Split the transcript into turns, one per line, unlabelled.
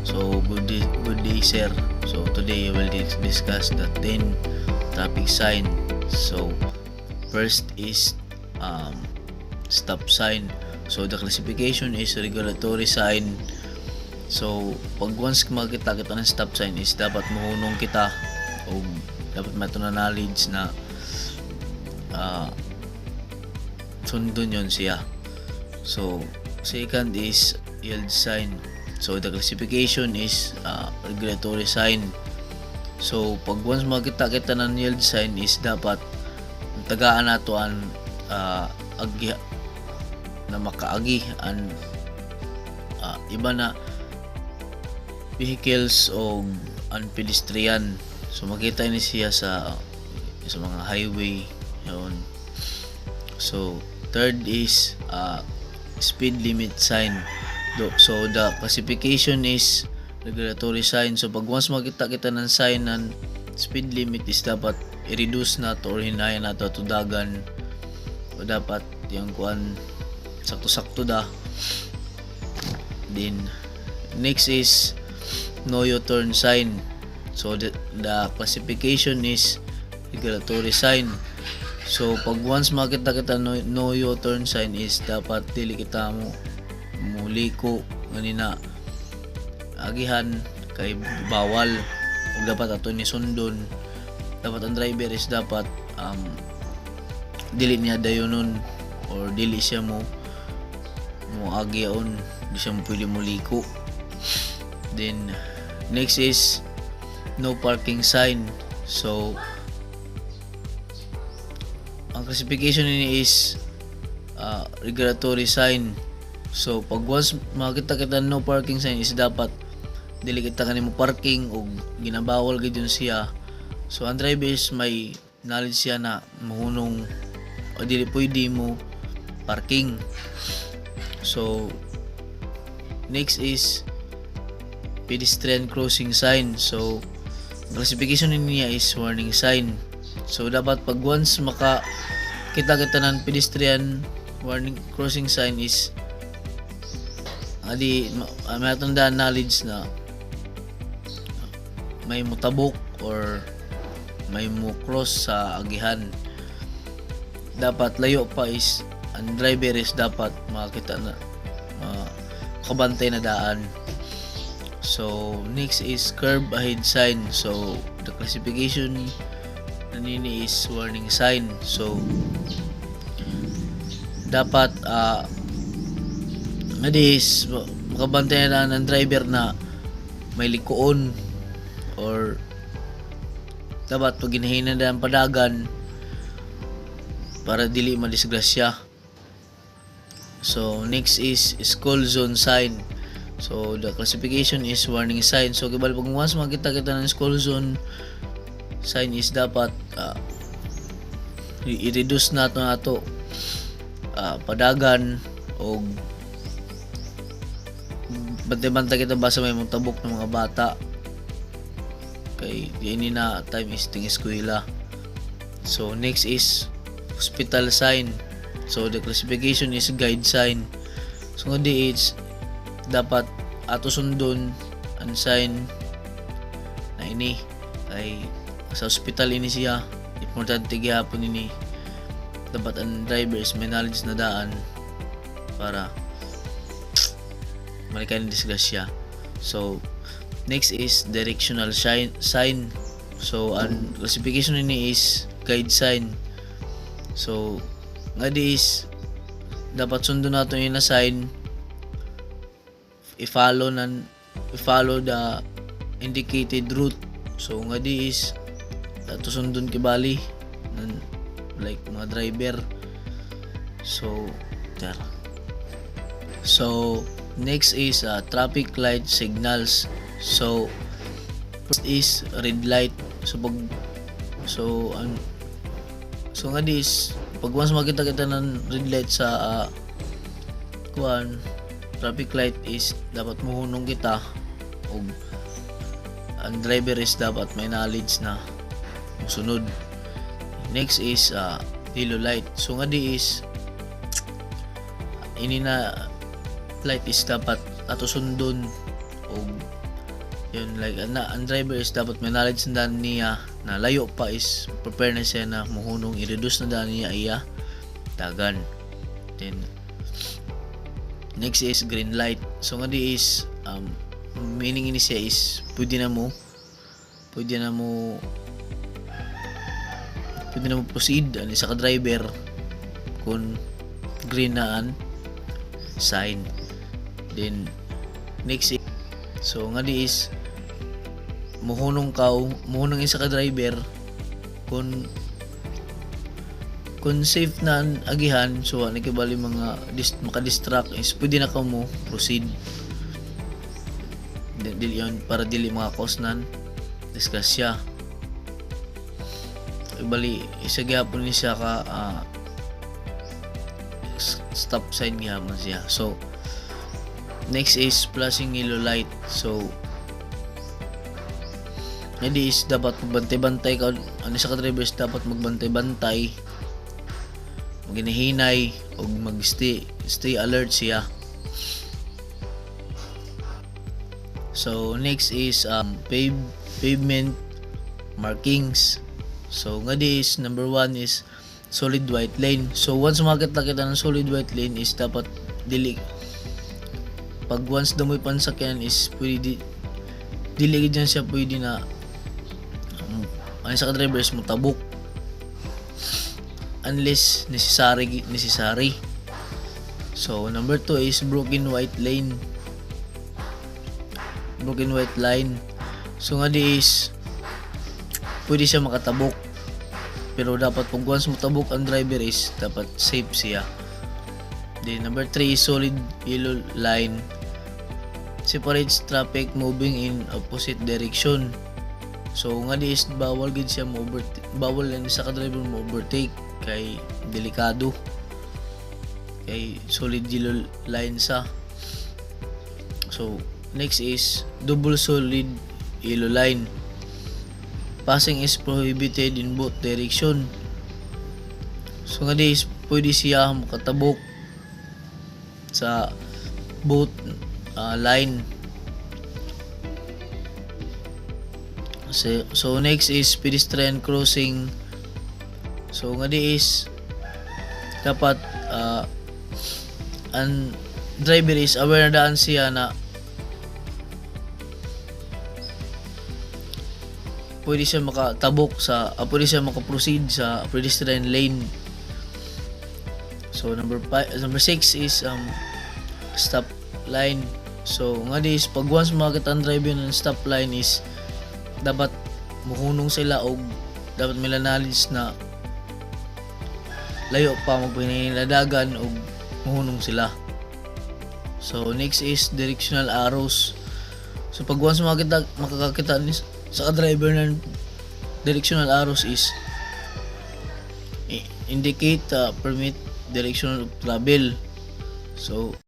So good day sir. So today we will discuss the 10 traffic sign. So first is stop sign. So the classification is regulatory sign. So pag once makita kita ng stop sign is dapat mahunong kita o dapat mato na knowledge na sundon yon siya. So second is yield sign. So the classification is regulatory sign. So pag once makita kita ng yield sign is dapat tagaan nato ang agi na makaagi ang iba na vehicles o ang pedestrian. So makita ni siya sa mga highway yun. So third is speed limit sign. So the classification is regulatory sign. So pag once makita kita ng sign ng speed limit is dapat i-reduce na to or hinayan na to dagan o dapat yung kuan sakto-sakto da. Then next is no U-turn sign. So the classification is regulatory sign. So pag once makita kita no U-turn sign is dapat dili kita mo muliko ganina agihan kay bawal ug dapat ato ni sundon. Dapat ang driver is dapat dili niya dayonon or dili siya mo agyaon, di siya mo pwede muliko. Then next is no parking sign. So ang classification ni is regulatory sign. So pag once makita kita no parking sign is dapat dili kita kanimo parking o ginabawal gid yun siya. So ang driver is may knowledge siya na mahunong o dili pwede mo parking. So next is pedestrian crossing sign. So classification niya is warning sign. So dapat pag once kita ng pedestrian warning crossing sign is may tandaan knowledge na may mutabok or may cross sa agihan. Dapat layo pa is ang driver is dapat makita na makabantay na daan. So next is curb ahead sign. So the classification nini is warning sign. So dapat is makabantay na ng driver na may likuon or dapat pag ginahinan na ang padagan para dili madisgrasya. So next is school zone sign. So the classification is warning sign. So kibali pag once makita kita ng school zone sign is dapat i-reduce nato padagan o bantay-bantay kita basta may mutabok ng mga bata kay ini na time is ting eskwela. So next is hospital sign. So the classification is guide sign. So ngadi it's dapat ato sundon ang sign na ini kay sa hospital ini siya importante gyapon ini. Dapat ang drivers may knowledge na daan para malikan ng disgrasya. So next is directional sign. So ang classification ini is guide sign. So ngadi is dapat sundon nato yung na sign i-follow the indicated route. So ngadi is dato sundon kibali like mga driver. So next is traffic light signals. So first is red light. So ngadi is pag once makita kita ng red light sa traffic light is dapat muhunong kita o ang driver is dapat may knowledge na musunod. Next is yellow light. So ngadi is ini na light is dapat ato sundon o Yun, like ang driver is dapat may knowledge na daan niya na layo pa is prepare na siya na muhunong i-reduce na daan niya iya dagan. Then next is green light. So nga di is meaning ini siya is pwede na mo proceed ani sa ka driver kung green na an sign. Then next is, so nga di is muhunong isa ka driver kung safe na ang agihan, so nakibali mga maka-distract is pwede na ka mo proceed. Dili yun para dili mga cause nan disgrasya. Ibali isa gyapon ni siya ka stop sign gyapon siya. So next is flashing yellow light. So hindi is dapat magbantay-bantay ka, ano sa ka-drivers dapat magbantay-bantay, maginahinay o stay alert siya. So next is pavement markings. So nga is number 1 is solid white lane. So once makita kita ng solid white lane is dapat dili, pag once damoy pansakyan is pwede dili gid siya pwede na ano sa ka-drivers mo tabok unless necessary. So number 2 is broken white line. So nga di is pwede siya makatabok, pero dapat pag once mo tabok ang driver is dapat safe siya. Then number 3 is solid yellow line. Separates traffic moving in opposite direction. So nga di is bawal gid siya bawal lang sa ka-driver mo overtake kay delikado, kay solid yellow line sa. So next is double solid yellow line. Passing is prohibited in both direction. So nga di is pwede siya makatabok sa both line. So next is pedestrian crossing. So nga di is dapat ang driver is aware na daan siya na pwede siya makatabok pwede siya makaproceed sa pedestrian lane. So number 6 is stop line. So nga di is pag once makita ang driver ng stop line is dapat muhunong sila og dapat may knowledge na layo pa magpiniladagan og muhunong sila. So next is directional arrows. So pag once makakakita ni sa driver ng directional arrows is indicate permit direction of travel. So